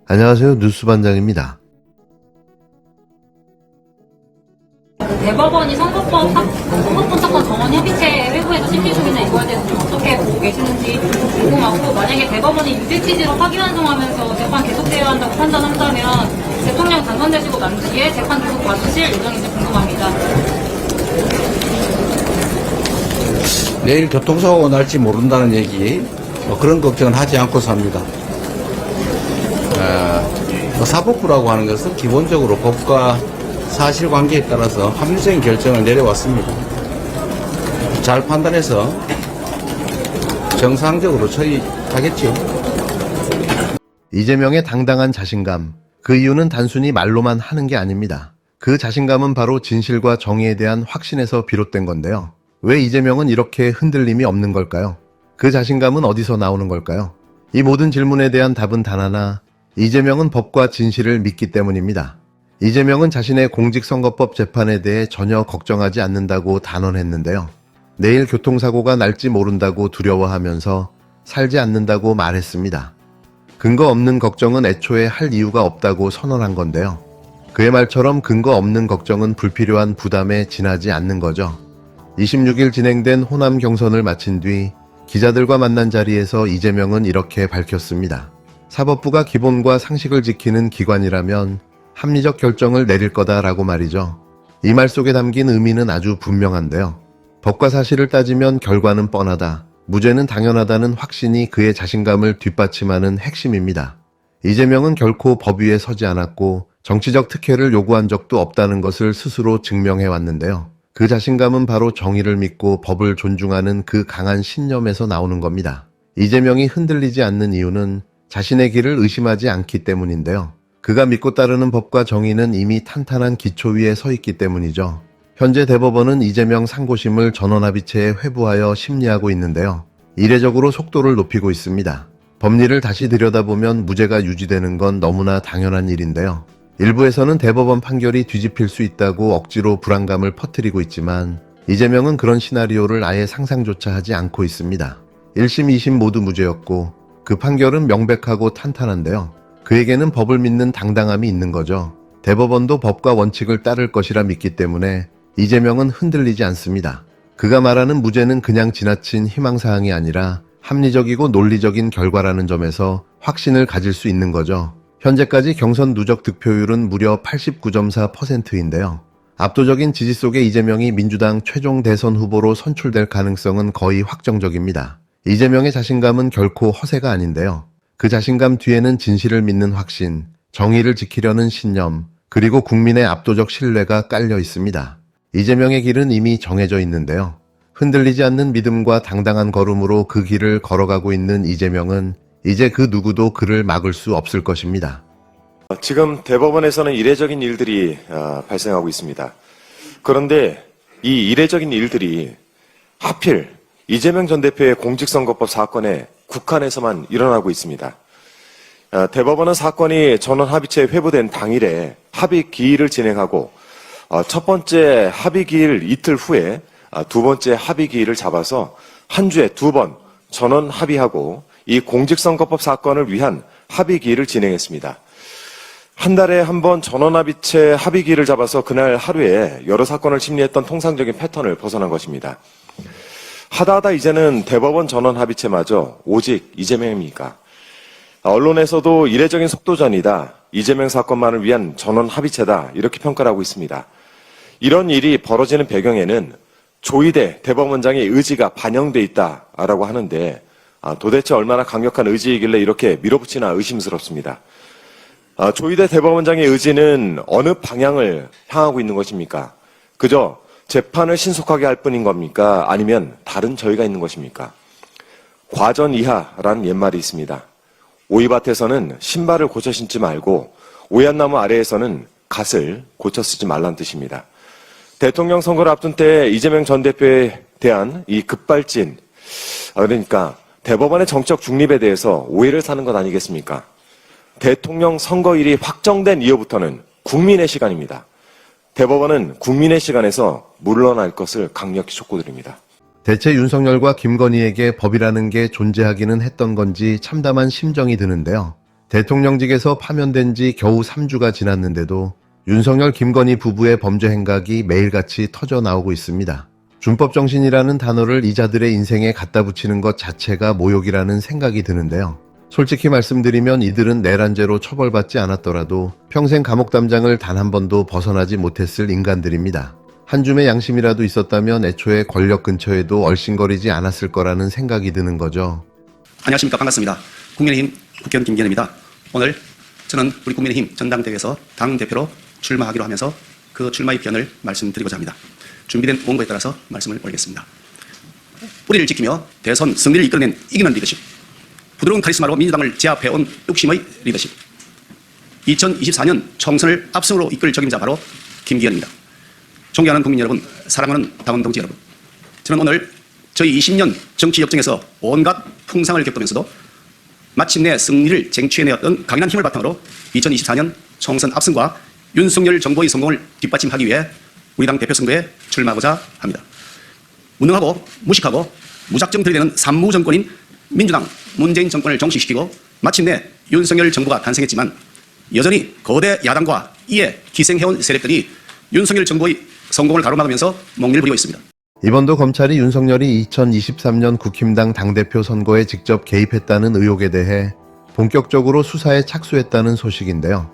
안녕하세요. 뉴스반장입니다. 대법원이 선거법 사건 정원 협의체 회부에서 심리 중이나 이거에 대해서 좀 어떻게 보고 계시는지 궁금하고, 만약에 대법원이 유죄 취지로 확인환송하면서 재판 계속돼야 한다고 판단한다면 대통령 당선되시고 난 뒤에 재판 계속 봐주실 예정인지 궁금합니다. 내일 교통사고가 날지 모른다는 얘기, 그런 걱정은 하지 않고 삽니다. 사법부라고 하는 것은 기본적으로 법과 사실관계에 따라서 합리적인 결정을 내려왔습니다. 잘 판단해서 정상적으로 처리하겠죠. 이재명의 당당한 자신감, 그 이유는 단순히 말로만 하는 게 아닙니다. 그 자신감은 바로 진실과 정의에 대한 확신에서 비롯된 건데요. 왜 이재명은 이렇게 흔들림이 없는 걸까요? 그 자신감은 어디서 나오는 걸까요? 이 모든 질문에 대한 답은 단 하나, 이재명은 법과 진실을 믿기 때문입니다. 이재명은 자신의 공직선거법 재판에 대해 전혀 걱정하지 않는다고 단언했는데요. 내일 교통사고가 날지 모른다고 두려워하면서 살지 않는다고 말했습니다. 근거 없는 걱정은 애초에 할 이유가 없다고 선언한 건데요. 그의 말처럼 근거 없는 걱정은 불필요한 부담에 지나지 않는 거죠. 26일 진행된 호남 경선을 마친 뒤 기자들과 만난 자리에서 이재명은 이렇게 밝혔습니다. 사법부가 기본과 상식을 지키는 기관이라면 합리적 결정을 내릴 거다라고 말이죠. 이 말 속에 담긴 의미는 아주 분명한데요. 법과 사실을 따지면 결과는 뻔하다, 무죄는 당연하다는 확신이 그의 자신감을 뒷받침하는 핵심입니다. 이재명은 결코 법 위에 서지 않았고 정치적 특혜를 요구한 적도 없다는 것을 스스로 증명해 왔는데요. 그 자신감은 바로 정의를 믿고 법을 존중하는 그 강한 신념에서 나오는 겁니다. 이재명이 흔들리지 않는 이유는 자신의 길을 의심하지 않기 때문인데요. 그가 믿고 따르는 법과 정의는 이미 탄탄한 기초 위에 서 있기 때문이죠. 현재 대법원은 이재명 상고심을 전원합의체에 회부하여 심리하고 있는데요. 이례적으로 속도를 높이고 있습니다. 법리를 다시 들여다보면 무죄가 유지되는 건 너무나 당연한 일인데요. 일부에서는 대법원 판결이 뒤집힐 수 있다고 억지로 불안감을 퍼뜨리고 있지만 이재명은 그런 시나리오를 아예 상상조차 하지 않고 있습니다. 1심, 2심 모두 무죄였고 그 판결은 명백하고 탄탄한데요. 그에게는 법을 믿는 당당함이 있는 거죠. 대법원도 법과 원칙을 따를 것이라 믿기 때문에 이재명은 흔들리지 않습니다. 그가 말하는 무죄는 그냥 지나친 희망사항이 아니라 합리적이고 논리적인 결과라는 점에서 확신을 가질 수 있는 거죠. 현재까지 경선 누적 득표율은 무려 89.4%인데요. 압도적인 지지 속에 이재명이 민주당 최종 대선 후보로 선출될 가능성은 거의 확정적입니다. 이재명의 자신감은 결코 허세가 아닌데요. 그 자신감 뒤에는 진실을 믿는 확신, 정의를 지키려는 신념, 그리고 국민의 압도적 신뢰가 깔려 있습니다. 이재명의 길은 이미 정해져 있는데요. 흔들리지 않는 믿음과 당당한 걸음으로 그 길을 걸어가고 있는 이재명은 이제 그 누구도 그를 막을 수 없을 것입니다. 지금 대법원에서는 이례적인 일들이 발생하고 있습니다. 그런데 이 이례적인 일들이 하필 이재명 전 대표의 공직선거법 사건에 국한에서만 일어나고 있습니다. 대법원은 사건이 전원합의체에 회부된 당일에 합의 기일을 진행하고 첫 번째 합의 기일 이틀 후에 두 번째 합의 기일을 잡아서 한 주에 2번 전원 합의하고 이 공직선거법 사건을 위한 합의 기일을 진행했습니다. 한 달에 한 번 전원합의체 합의 기일을 잡아서 그날 하루에 여러 사건을 심리했던 통상적인 패턴을 벗어난 것입니다. 하다하다 이제는 대법원 전원합의체마저 오직 이재명입니까? 언론에서도 이례적인 속도전이다, 이재명 사건만을 위한 전원합의체다 이렇게 평가를 하고 있습니다. 이런 일이 벌어지는 배경에는 조희대 대법원장의 의지가 반영돼 있다라고 하는데 도대체 얼마나 강력한 의지이길래 이렇게 밀어붙이나 의심스럽습니다. 조희대 대법원장의 의지는 어느 방향을 향하고 있는 것입니까? 그저 재판을 신속하게 할 뿐인 겁니까? 아니면 다른 저희가 있는 것입니까? 과전이하라는 옛말이 있습니다. 오이밭에서는 신발을 고쳐 신지 말고 오얏나무 아래에서는 갓을 고쳐 쓰지 말라는 뜻입니다. 대통령 선거를 앞둔 때 이재명 전 대표에 대한 이 급발진, 그러니까 대법원의 정적 중립에 대해서 오해를 사는 것 아니겠습니까? 대통령 선거일이 확정된 이후부터는 국민의 시간입니다. 대법원은 국민의 시간에서 물러날 것을 강력히 촉구드립니다. 대체 윤석열과 김건희에게 법이라는 게 존재하기는 했던 건지 참담한 심정이 드는데요. 대통령직에서 파면된 지 겨우 3주가 지났는데도 윤석열 김건희 부부의 범죄 행각이 매일같이 터져 나오고 있습니다. 준법정신이라는 단어를 이자들의 인생에 갖다 붙이는 것 자체가 모욕이라는 생각이 드는데요. 솔직히 말씀드리면 이들은 내란죄로 처벌받지 않았더라도 평생 감옥 담장을 단 한 번도 벗어나지 못했을 인간들입니다. 한 줌의 양심이라도 있었다면 애초에 권력 근처에도 얼씬거리지 않았을 거라는 생각이 드는 거죠. 안녕하십니까. 반갑습니다. 국민의힘 국회의원 김기현입니다. 오늘 저는 우리 국민의힘 전당대회에서 당대표로 출마하기로 하면서 그 출마 입견을 말씀드리고자 합니다. 준비된 원고에 따라서 말씀을 올리겠습니다. 뿌리를 지키며 대선 승리를 이끌어낸 이기는 리더십, 부드러운 카리스마로 민주당을 제압해온 욕심의 리더십, 2024년 총선을 압승으로 이끌 적임자 바로 김기현입니다. 존경하는 국민 여러분, 사랑하는 당원 동지 여러분, 저는 오늘 저희 20년 정치 역정에서 온갖 풍상을 겪으면서도 마침내 승리를 쟁취해내었던 강인한 힘을 바탕으로 2024년 총선 압승과 윤석열 정부의 성공을 뒷받침하기 위해 우리 당 대표 선거에 출마하고자 합니다. 무능하고 무식하고 무작정 들이대는 산무 정권인 민주당 문재인 정권을 종식시키고 마침내 윤석열 정부가 탄생했지만 여전히 거대 야당과 이에 기생해온 세력들이 윤석열 정부의 성공을 가로막으면서 몽리를 부리고 있습니다. 이번도 검찰이 윤석열이 2023년 국힘당 당대표 선거에 직접 개입했다는 의혹에 대해 본격적으로 수사에 착수했다는 소식인데요.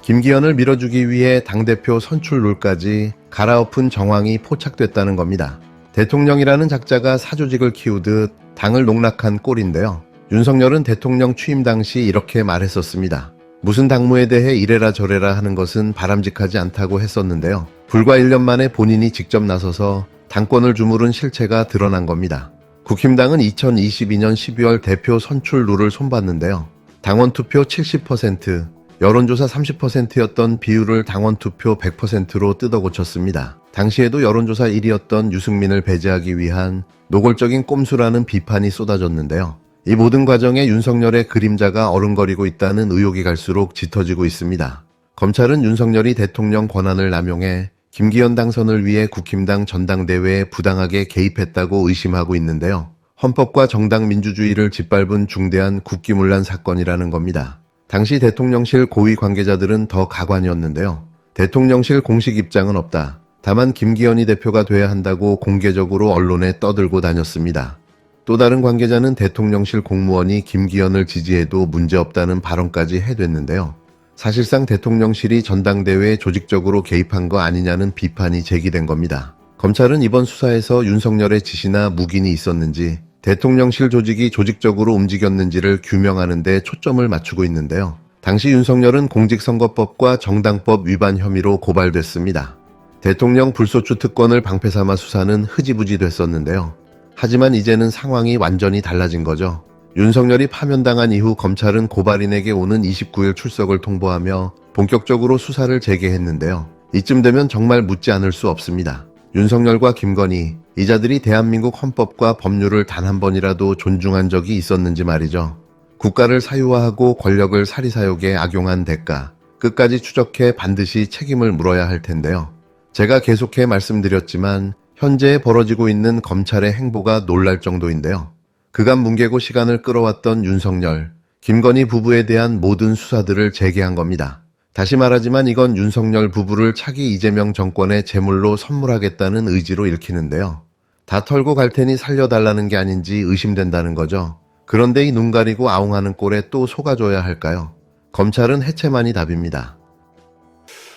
김기현을 밀어주기 위해 당대표 선출 룰까지 갈아엎은 정황이 포착됐다는 겁니다. 대통령이라는 작자가 사조직을 키우듯 당을 농락한 꼴인데요. 윤석열은 대통령 취임 당시 이렇게 말했었습니다. 무슨 당무에 대해 이래라 저래라 하는 것은 바람직하지 않다고 했었는데요. 불과 1년 만에 본인이 직접 나서서 당권을 주무른 실체가 드러난 겁니다. 국힘당은 2022년 12월 대표 선출 룰을 손봤는데요. 당원 투표 70%, 여론조사 30%였던 비율을 당원 투표 100%로 뜯어고쳤습니다. 당시에도 여론조사 1위였던 유승민을 배제하기 위한 노골적인 꼼수라는 비판이 쏟아졌는데요. 이 모든 과정에 윤석열의 그림자가 어른거리고 있다는 의혹이 갈수록 짙어지고 있습니다. 검찰은 윤석열이 대통령 권한을 남용해 김기현 당선을 위해 국힘당 전당대회에 부당하게 개입했다고 의심하고 있는데요. 헌법과 정당 민주주의를 짓밟은 중대한 국기문란 사건이라는 겁니다. 당시 대통령실 고위 관계자들은 더 가관이었는데요. 대통령실 공식 입장은 없다. 다만 김기현이 대표가 돼야 한다고 공개적으로 언론에 떠들고 다녔습니다. 또 다른 관계자는 대통령실 공무원이 김기현을 지지해도 문제없다는 발언까지 해댔는데요. 사실상 대통령실이 전당대회에 조직적으로 개입한 거 아니냐는 비판이 제기된 겁니다. 검찰은 이번 수사에서 윤석열의 지시나 묵인이 있었는지 대통령실 조직이 조직적으로 움직였는지를 규명하는 데 초점을 맞추고 있는데요. 당시 윤석열은 공직선거법과 정당법 위반 혐의로 고발됐습니다. 대통령 불소추 특권을 방패 삼아 수사는 흐지부지 됐었는데요. 하지만 이제는 상황이 완전히 달라진 거죠. 윤석열이 파면당한 이후 검찰은 고발인에게 오는 29일 출석을 통보하며 본격적으로 수사를 재개했는데요. 이쯤 되면 정말 묻지 않을 수 없습니다. 윤석열과 김건희, 이자들이 대한민국 헌법과 법률을 단 한 번이라도 존중한 적이 있었는지 말이죠. 국가를 사유화하고 권력을 사리사욕에 악용한 대가, 끝까지 추적해 반드시 책임을 물어야 할 텐데요. 제가 계속해 말씀드렸지만 현재 벌어지고 있는 검찰의 행보가 놀랄 정도인데요. 그간 뭉개고 시간을 끌어왔던 윤석열, 김건희 부부에 대한 모든 수사들을 재개한 겁니다. 다시 말하지만 이건 윤석열 부부를 차기 이재명 정권의 제물로 선물하겠다는 의지로 읽히는데요. 다 털고 갈 테니 살려달라는 게 아닌지 의심된다는 거죠. 그런데 이 눈 가리고 아웅하는 꼴에 또 속아줘야 할까요? 검찰은 해체만이 답입니다.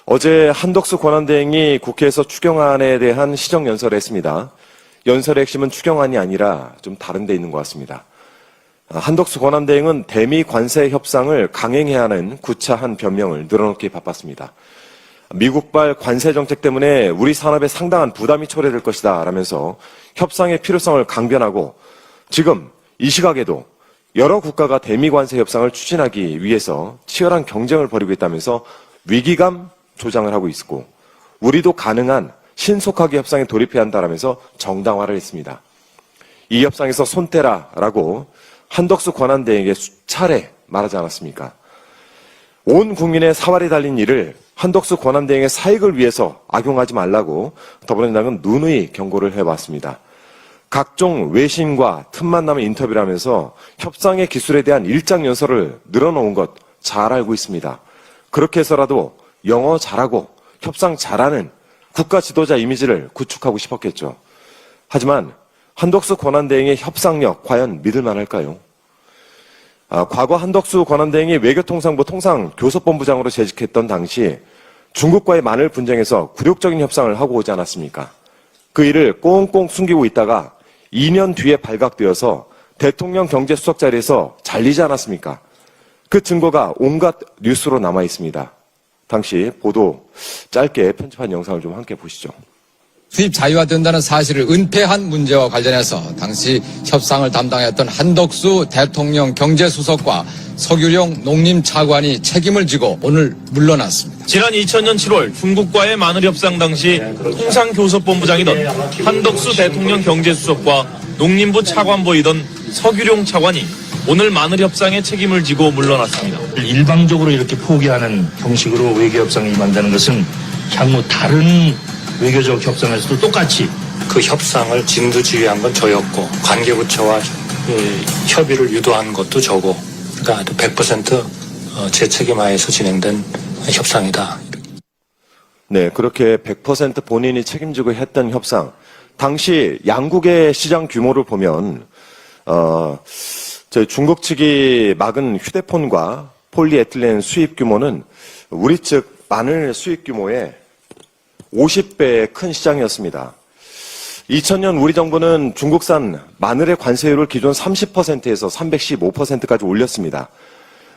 어제 한덕수 권한대행이 국회에서 추경안에 대한 시정연설을 했습니다. 연설의 핵심은 추경안이 아니라 좀 다른 데 있는 것 같습니다. 한덕수 권한대행은 대미 관세 협상을 강행해야 하는 구차한 변명을 늘어놓기 바빴습니다. 미국발 관세 정책 때문에 우리 산업에 상당한 부담이 초래될 것이다 라면서 협상의 필요성을 강변하고 지금 이 시각에도 여러 국가가 대미 관세 협상을 추진하기 위해서 치열한 경쟁을 벌이고 있다면서 위기감 조장을 하고 있고 우리도 가능한 신속하게 협상에 돌입해야 한다라면서 정당화를 했습니다. 이 협상에서 손 떼라라고 한덕수 권한대행에게 수차례 말하지 않았습니까? 온 국민의 사활이 달린 일을 한덕수 권한대행의 사익을 위해서 악용하지 말라고 더불어민주당은 누누이 경고를 해왔습니다. 각종 외신과 틈만 나면 인터뷰를 하면서 협상의 기술에 대한 일장 연설을 늘어놓은 것 잘 알고 있습니다. 그렇게 해서라도 영어 잘하고 협상 잘하는 국가 지도자 이미지를 구축하고 싶었겠죠. 하지만 한덕수 권한대행의 협상력 과연 믿을 만할까요? 과거 한덕수 권한대행이 외교통상부 통상교섭본부장으로 재직했던 당시 중국과의 만일 분쟁에서 굴욕적인 협상을 하고 오지 않았습니까? 그 일을 꽁꽁 숨기고 있다가 2년 뒤에 발각되어서 대통령 경제수석 자리에서 잘리지 않았습니까? 그 증거가 온갖 뉴스로 남아 있습니다. 당시 보도 짧게 편집한 영상을 좀 함께 보시죠. 수입 자유화된다는 사실을 은폐한 문제와 관련해서 당시 협상을 담당했던 한덕수 대통령 경제수석과 서규룡 농림차관이 책임을 지고 오늘 물러났습니다. 지난 2000년 7월 중국과의 마늘 협상 당시 통상교섭본부장이던 한덕수 대통령 경제수석과 농림부 차관보이던 서규룡 차관이 오늘 마늘 협상에 책임을 지고 물러났습니다. 일방적으로 이렇게 포기하는 형식으로 외교협상에 임한다는 것은 향후 다른 외교적 협상에서도 똑같이 그 협상을 진두지휘한 건 저였고 관계부처와 협의를 유도한 것도 저고, 그러니까 100% 제 책임하에서 진행된 협상이다. 네, 그렇게 100% 본인이 책임지고 했던 협상. 당시 양국의 시장 규모를 보면 저희 중국 측이 막은 휴대폰과 폴리에틸렌 수입 규모는 우리 측 마늘 수입 규모의 50배의 큰 시장이었습니다. 2000년 우리 정부는 중국산 마늘의 관세율을 기존 30%에서 315%까지 올렸습니다.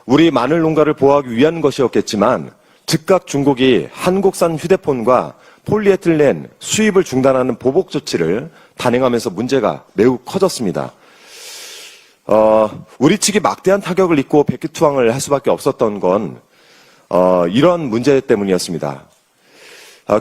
우리 마늘 농가를 보호하기 위한 것이었겠지만 즉각 중국이 한국산 휴대폰과 폴리에틸렌 수입을 중단하는 보복 조치를 단행하면서 문제가 매우 커졌습니다. 우리 측이 막대한 타격을 입고 백기투항을 할 수밖에 없었던 건 이런 문제 때문이었습니다.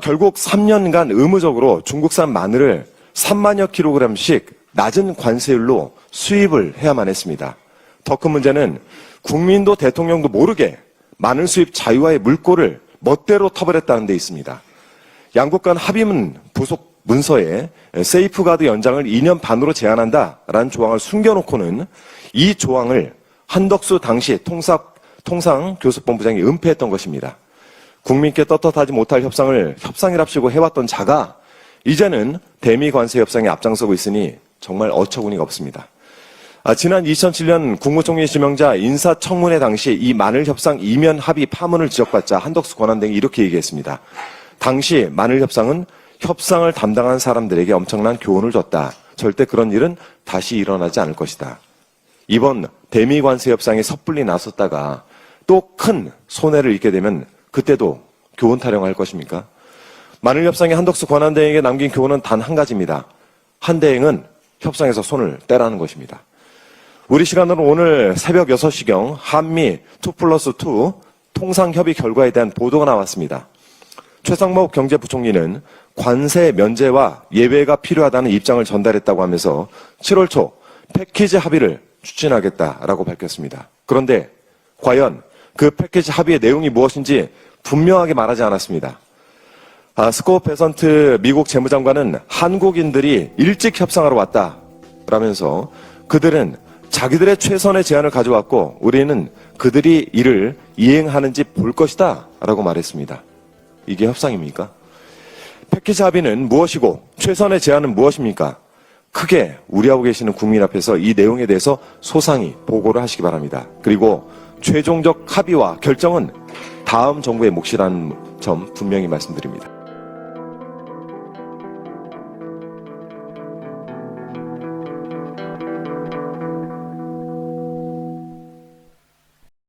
결국 3년간 의무적으로 중국산 마늘을 3만여 킬로그램씩 낮은 관세율로 수입을 해야만 했습니다. 더 큰 문제는 국민도 대통령도 모르게 마늘 수입 자유화의 물꼬를 멋대로 터버렸다는 데 있습니다. 양국 간 합의문 부속 문서에 세이프가드 연장을 2년 반으로 제한한다라는 조항을 숨겨놓고는 이 조항을 한덕수 당시 통상교섭본부장이 은폐했던 것입니다. 국민께 떳떳하지 못할 협상을 협상이랍시고 해왔던 자가 이제는 대미 관세 협상에 앞장서고 있으니 정말 어처구니가 없습니다. 지난 2007년 국무총리 지명자 인사청문회 당시 이 마늘 협상 이면 합의 파문을 지적받자 한덕수 권한대행이 이렇게 얘기했습니다. 당시 마늘 협상은 협상을 담당한 사람들에게 엄청난 교훈을 줬다. 절대 그런 일은 다시 일어나지 않을 것이다. 이번 대미 관세 협상에 섣불리 나섰다가 또 큰 손해를 입게 되면 그때도 교훈 타령할 것입니까? 마늘 협상에 한덕수 권한대행에게 남긴 교훈은 단 한 가지입니다. 한 대행은 협상에서 손을 떼라는 것입니다. 우리 시간으로 오늘 새벽 6시경 한미 2+2 통상협의 결과에 대한 보도가 나왔습니다. 최상목 경제부총리는 관세 면제와 예외가 필요하다는 입장을 전달했다고 하면서 7월 초 패키지 합의를 추진하겠다라고 밝혔습니다. 그런데 과연 그 패키지 합의의 내용이 무엇인지 분명하게 말하지 않았습니다. 스콧 베선트 미국 재무장관은 한국인들이 일찍 협상하러 왔다라면서 그들은 자기들의 최선의 제안을 가져왔고 우리는 그들이 이를 이행하는지 볼 것이다 라고 말했습니다. 이게 협상입니까? 패키지 합의는 무엇이고 최선의 제안은 무엇입니까? 크게 우려하고 계시는 국민 앞에서 이 내용에 대해서 소상히 보고를 하시기 바랍니다. 그리고 최종적 합의와 결정은 다음 정부의 몫이라는 점 분명히 말씀드립니다.